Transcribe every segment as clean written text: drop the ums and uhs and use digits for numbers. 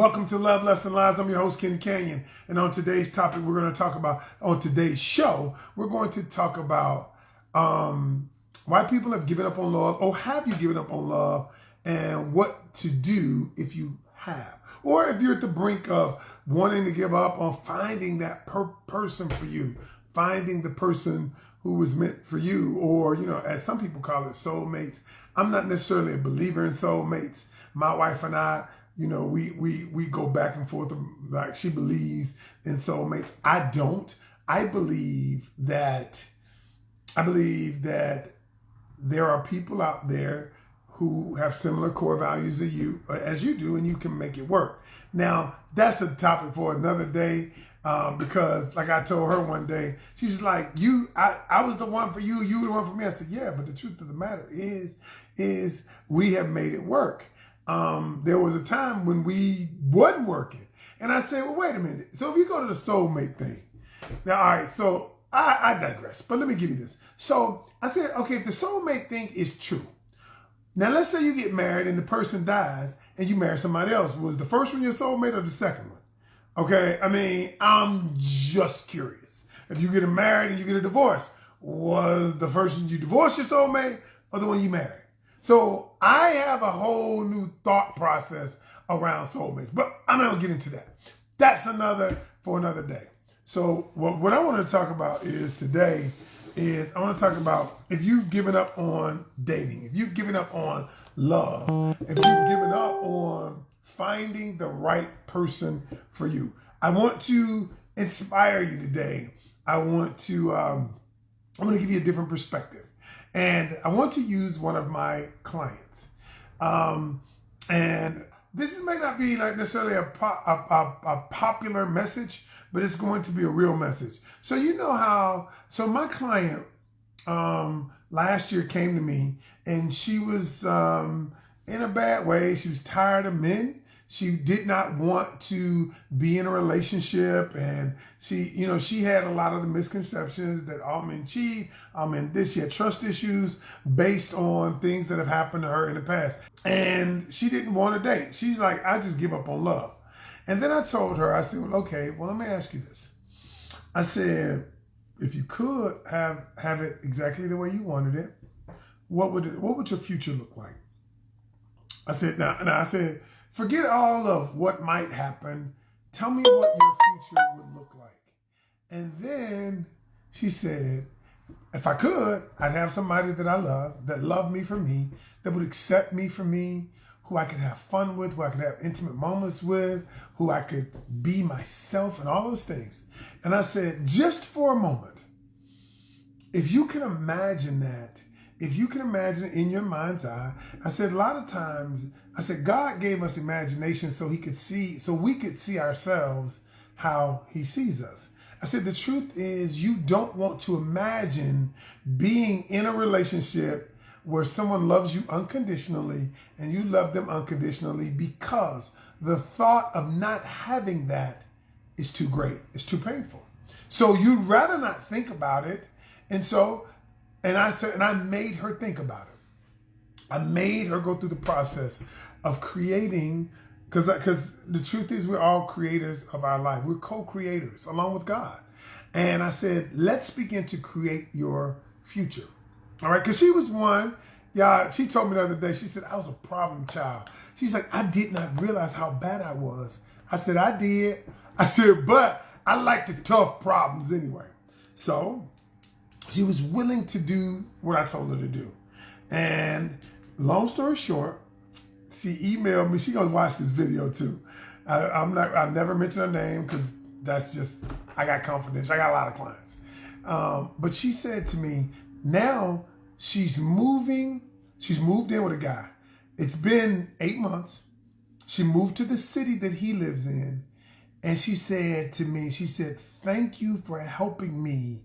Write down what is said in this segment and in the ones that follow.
Welcome to Love, Less Than Lies. I'm your host, Ken Canion. And on today's topic, we're going to talk about, on today's show, we're going to talk about why people have given up on love, or have you given up on love, and what to do if you have. Or if you're at the brink of wanting to give up on finding that person for you, finding the person who was meant for you, or, you know, as some people call it, soulmates. I'm not necessarily a believer in soulmates. My wife and I, you know, we go back and forth. Like, she believes in soulmates. I don't. I believe that there are people out there who have similar core values as you do, and you can make it work. Now, that's a topic for another day, because like I told her one day, she was like, I was the one for you, you were the one for me. I said, yeah, but the truth of the matter is we have made it work. There was a time when we wasn't working. And I said, well, wait a minute. So if you go to the soulmate thing, now, all right, so I digress, but let me give you this. So I said, okay, if the soulmate thing is true. Now, let's say you get married and the person dies and you marry somebody else. Was the first one your soulmate or the second one? Okay, I mean, I'm just curious. If you get married and you get a divorce, was the person you divorced your soulmate or the one you married? So I have a whole new thought process around soulmates, but I'm not gonna get into that. That's for another day. So what I want to talk about today is I want to talk about if you've given up on dating, if you've given up on love, if you've given up on finding the right person for you. I want to inspire you today. I want to give you a different perspective. And I want to use one of my clients. And this may not be like necessarily a popular message, but it's going to be a real message. So you know so my client last year came to me, and she was in a bad way. She was tired of men. She did not want to be in a relationship, and she had a lot of the misconceptions that all men cheat, all men this. She had trust issues based on things that have happened to her in the past, and she didn't want to date. She's like, I just give up on love. And then I told her, I said, well, okay, well, let me ask you this. I said, if you could have it exactly the way you wanted it, what would your future look like? I said, now I said, forget all of what might happen. Tell me what your future would look like. And then she said, if I could, I'd have somebody that I love, that loved me for me, that would accept me for me, who I could have fun with, who I could have intimate moments with, who I could be myself, and all those things. And I said, just for a moment, if you can imagine that, if you can imagine it in your mind's eye, I said, a lot of times, I said, God gave us imagination so we could see ourselves how he sees us. I said, the truth is, you don't want to imagine being in a relationship where someone loves you unconditionally and you love them unconditionally, because the thought of not having that is too great. It's too painful. So you'd rather not think about it. And I made her think about it. I made her go through the process of creating, because the truth is, we're all creators of our life. We're co-creators along with God. And I said, let's begin to create your future. All right, because she was one, she told me the other day, she said, I was a problem child. She's like, I did not realize how bad I was. I said, I did. I said, but I like the tough problems anyway. So she was willing to do what I told her to do. And long story short, she emailed me. She's going to watch this video too. I never mention her name because that's just, I got confidential. I got a lot of clients. But she said to me, now she's moved in with a guy. It's been 8 months. She moved to the city that he lives in. And she said to me, she said, thank you for helping me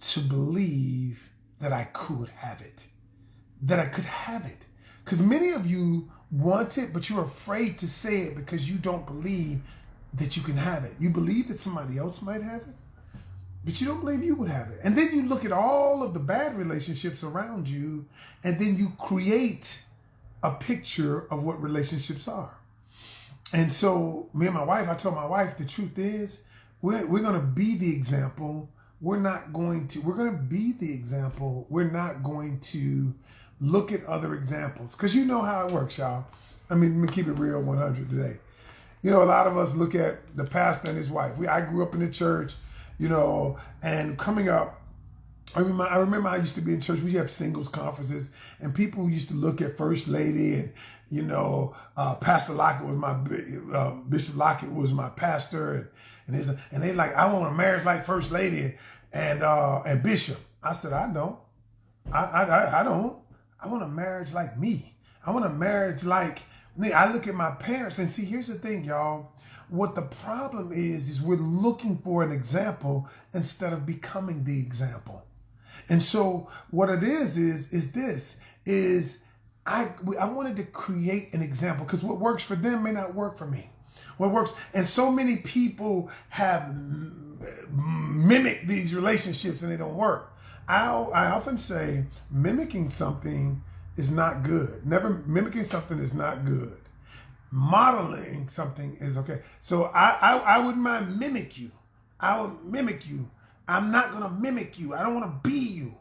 to believe that I could have it. That I could have it. Because many of you want it, but you're afraid to say it because you don't believe that you can have it. You believe that somebody else might have it, but you don't believe you would have it. And then you look at all of the bad relationships around you, and then you create a picture of what relationships are. And so me and my wife, I told my wife, the truth is, we're going to be the example. We're going to be the example. We're not going to look at other examples. Because you know how it works, y'all. I mean, let me keep it real 100 today. You know, a lot of us look at the pastor and his wife. I grew up in the church, you know, and coming up, I remember I used to be in church. We have singles conferences, and people used to look at First Lady, and you know, Pastor Lockett was my Bishop Lockett was my pastor, and they like, I want a marriage like First Lady and Bishop. I said, I don't. I don't. I want a marriage like me. I want a marriage like me. I look at my parents and see. Here's the thing, y'all. What the problem is we're looking for an example instead of becoming the example. And so what it is I wanted to create an example, because what works for them may not work for me. What works, and so many people have mimicked these relationships and they don't work. I often say mimicking something is not good. Mimicking something is not good. Modeling something is okay. So I wouldn't mind mimic you. I would mimic you. I'm not going to mimic you. I don't want to be you,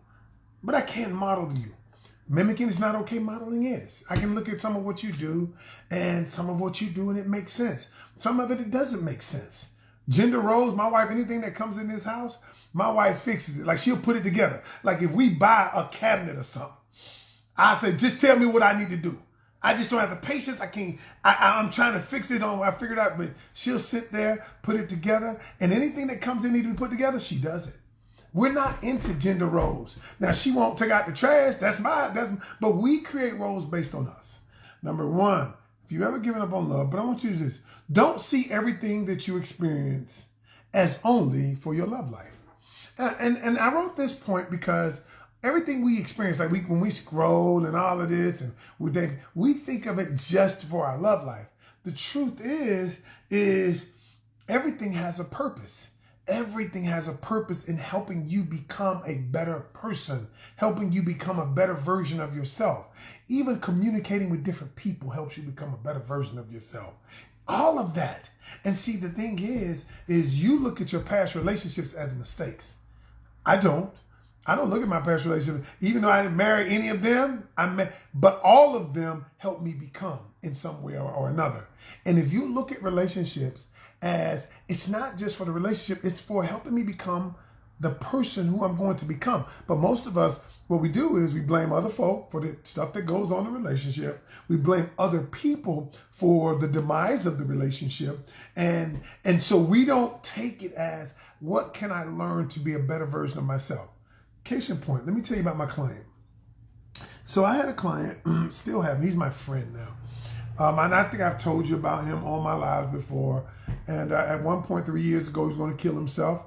but I can't model you. Mimicking is not okay. Modeling is. I can look at some of what you do and some of what you do and it makes sense. Some of it doesn't make sense. Gender roles, my wife, anything that comes in this house, my wife fixes it. Like she'll put it together. Like if we buy a cabinet or something, I say, just tell me what I need to do. I just don't have the patience. I'm trying to fix it on. I figured out, but she'll sit there, put it together, and anything that comes in need to be put together, she does it. We're not into gender roles. Now she won't take out the trash. But we create roles based on us. Number one, if you've ever given up on love, but I want you to do this: don't see everything that you experience as only for your love life. And I wrote this point because everything we experience, like when we scroll and all of this, and we think of it just for our love life. The truth is everything has a purpose. Everything has a purpose in helping you become a better person, helping you become a better version of yourself. Even communicating with different people helps you become a better version of yourself. All of that. And see, the thing is you look at your past relationships as mistakes. I don't look at my past relationships, even though I didn't marry any of them, but all of them helped me become in some way or another. And if you look at relationships as, it's not just for the relationship, it's for helping me become the person who I'm going to become. But most of us, what we do is we blame other folk for the stuff that goes on in the relationship. We blame other people for the demise of the relationship. And so we don't take it as, what can I learn to be a better version of myself? Case in point, let me tell you about my client. So I had a client, still have him. He's my friend now. And I think I've told you about him all my lives before. And at one point 3 years ago, he was going to kill himself.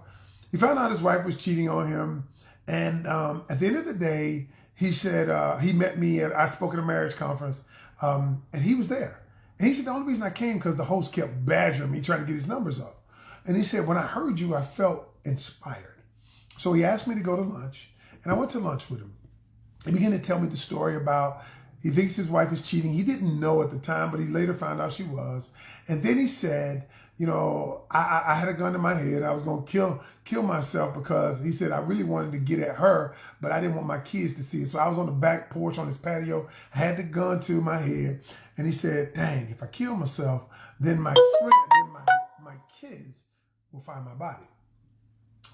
He found out his wife was cheating on him. And at the end of the day, he said, he met me I spoke at a marriage conference, and he was there. And he said, the only reason I came because the host kept badgering me, trying to get his numbers up. And he said, when I heard you, I felt inspired. So he asked me to go to lunch, and I went to lunch with him. He began to tell me the story about, he thinks his wife is cheating. He didn't know at the time, but he later found out she was. And then he said, you know, I had a gun to my head. I was going to kill myself because he said I really wanted to get at her, but I didn't want my kids to see it. So I was on the back porch on his patio. I had the gun to my head. And he said, dang, if I kill myself, then my kids will find my body.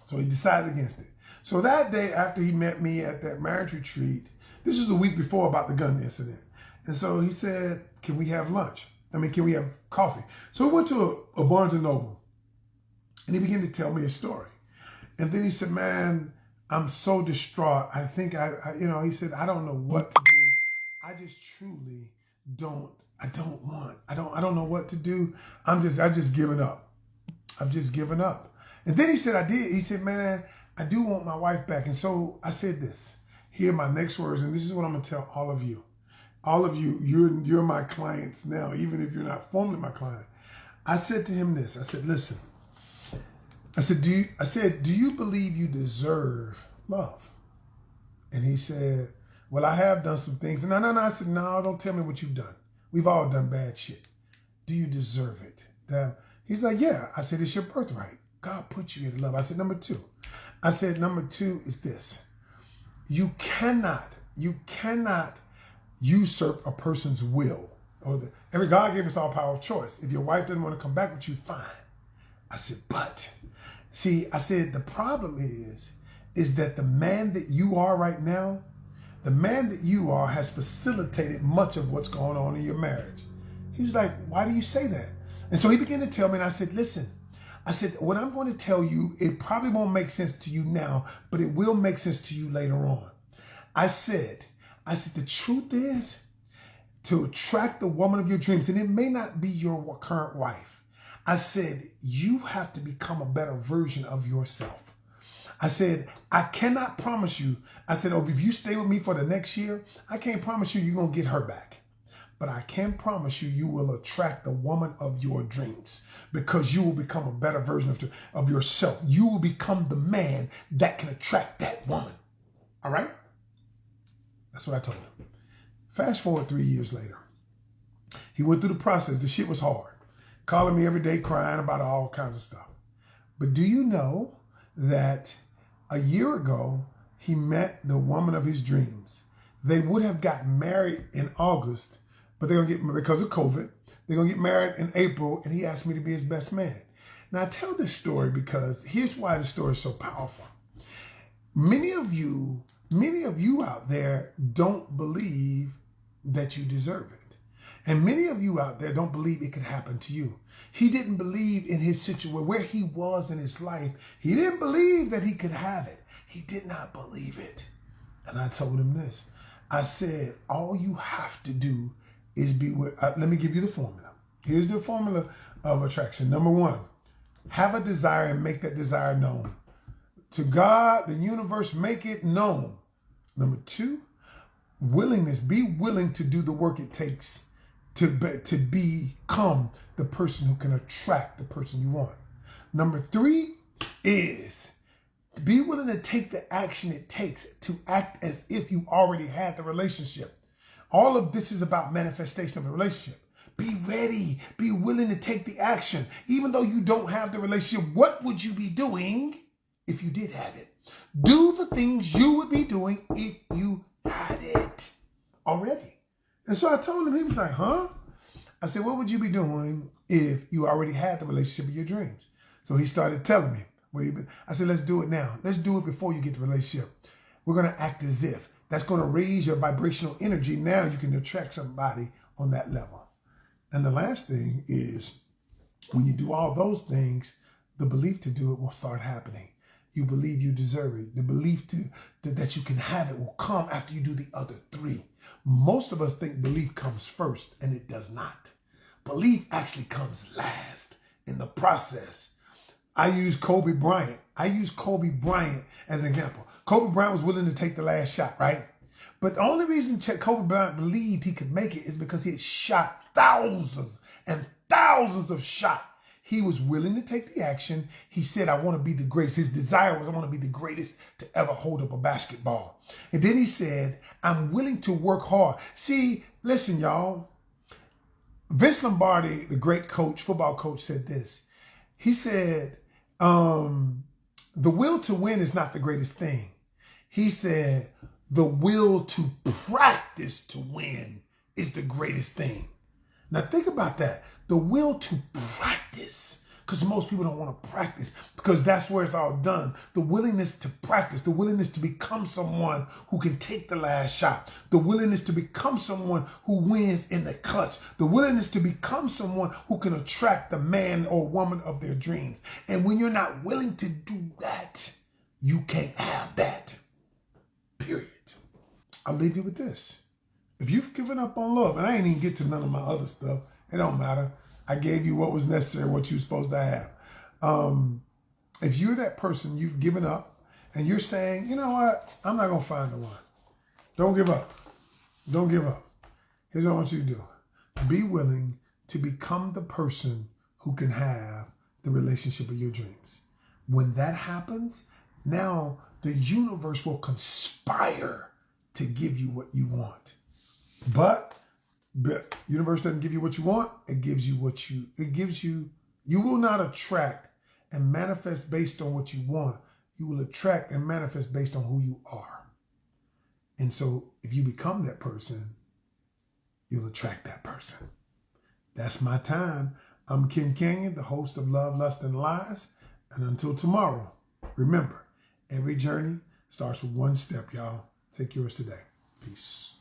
So he decided against it. So that day after he met me at that marriage retreat, this was a week before about the gun incident. And so he said, can we have lunch? Can we have coffee? So we went to a Barnes & Noble, and he began to tell me a story. And then he said, man, I'm so distraught. I think he said, I don't know what to do. I just truly don't know what to do. I just given up. I've just given up. And then he said, I did. He said, man, I do want my wife back. And so I said this, here are my next words. And this is what I'm going to tell all of you. All of you, you're my clients now, even if you're not formally my client. I said to him this. I said, listen. I said, do you believe you deserve love? And he said, well, I have done some things. And no. I said, no, don't tell me what you've done. We've all done bad shit. do you deserve it? He's like, yeah. I said, it's your birthright. God put you in love. I said, number two. I said, number two is this. You cannot usurp a person's will. Every God gave us all power of choice. If your wife doesn't want to come back with you, fine. I said, but see, I said, the problem is that the man that you are right now, the man that you are has facilitated much of what's going on in your marriage. He was like, why do you say that? And so he began to tell me, and I said, listen, I said, what I'm going to tell you, it probably won't make sense to you now, but it will make sense to you later on. I said, the truth is, to attract the woman of your dreams, and it may not be your current wife, I said, you have to become a better version of yourself. I said, I cannot promise you. I said, oh, if you stay with me for the next year, I can't promise you you're going to get her back. But I can promise you, you will attract the woman of your dreams because you will become a better version of yourself. You will become the man that can attract that woman. All right? That's what I told him. Fast forward 3 years later. He went through the process. The shit was hard. Calling me every day, crying about all kinds of stuff. But do you know that a year ago, he met the woman of his dreams? They would have gotten married in August, but they're going to get, because of COVID, they're going to get married in April, and he asked me to be his best man. Now, I tell this story because here's why the story is so powerful. Many of you out there don't believe that you deserve it. And many of you out there don't believe it could happen to you. He didn't believe in his situation, where he was in his life. He didn't believe that he could have it. He did not believe it. And I told him this. I said, all you have to do is be with, let me give you the formula. Here's the formula of attraction. Number one, have a desire and make that desire known. To God, the universe, make it known. Number two, willingness. Be willing to do the work it takes to become the person who can attract the person you want. Number three is be willing to take the action it takes to act as if you already had the relationship. All of this is about manifestation of a relationship. Be ready. Be willing to take the action. Even though you don't have the relationship, what would you be doing if you did have it? Do the things you would be doing if you had it already. And so I told him, he was like, huh? I said, what would you be doing if you already had the relationship of your dreams? So he started telling me. I said, let's do it now. Let's do it before you get the relationship. We're going to act as if. That's going to raise your vibrational energy. Now you can attract somebody on that level. And the last thing is, when you do all those things, the belief to do it will start happening. You believe you deserve it. The belief that you can have it will come after you do the other three. Most of us think belief comes first, and it does not. Belief actually comes last in the process. I use Kobe Bryant. As an example. Kobe Bryant was willing to take the last shot, right? But the only reason Kobe Bryant believed he could make it is because he had shot thousands and thousands of shots. He was willing to take the action. He said, I want to be the greatest. His desire was, I want to be the greatest to ever hold up a basketball. And then he said, I'm willing to work hard. See, listen, y'all. Vince Lombardi, the great coach, football coach, said this. He said, the will to win is not the greatest thing. He said, the will to practice to win is the greatest thing. Now think about that. The will to practice, because most people don't want to practice because that's where it's all done. The willingness to practice, the willingness to become someone who can take the last shot, the willingness to become someone who wins in the clutch, the willingness to become someone who can attract the man or woman of their dreams. And when you're not willing to do that, you can't have that. Period. I'll leave you with this. If you've given up on love, and I ain't even get to none of my other stuff, it don't matter. I gave you what was necessary, what you're supposed to have. If you're that person, you've given up, and you're saying, you know what, I'm not going to find the one. Don't give up. Don't give up. Here's what I want you to do. Be willing to become the person who can have the relationship of your dreams. When that happens, now the universe will conspire to give you what you want. But But universe doesn't give you what you want. It gives you you will not attract and manifest based on what you want. You will attract and manifest based on who you are. And so if you become that person, you'll attract that person. That's my time. I'm Ken Canion, the host of Love, Lust, and Lies. And until tomorrow, remember, every journey starts with one step, y'all. Take yours today. Peace.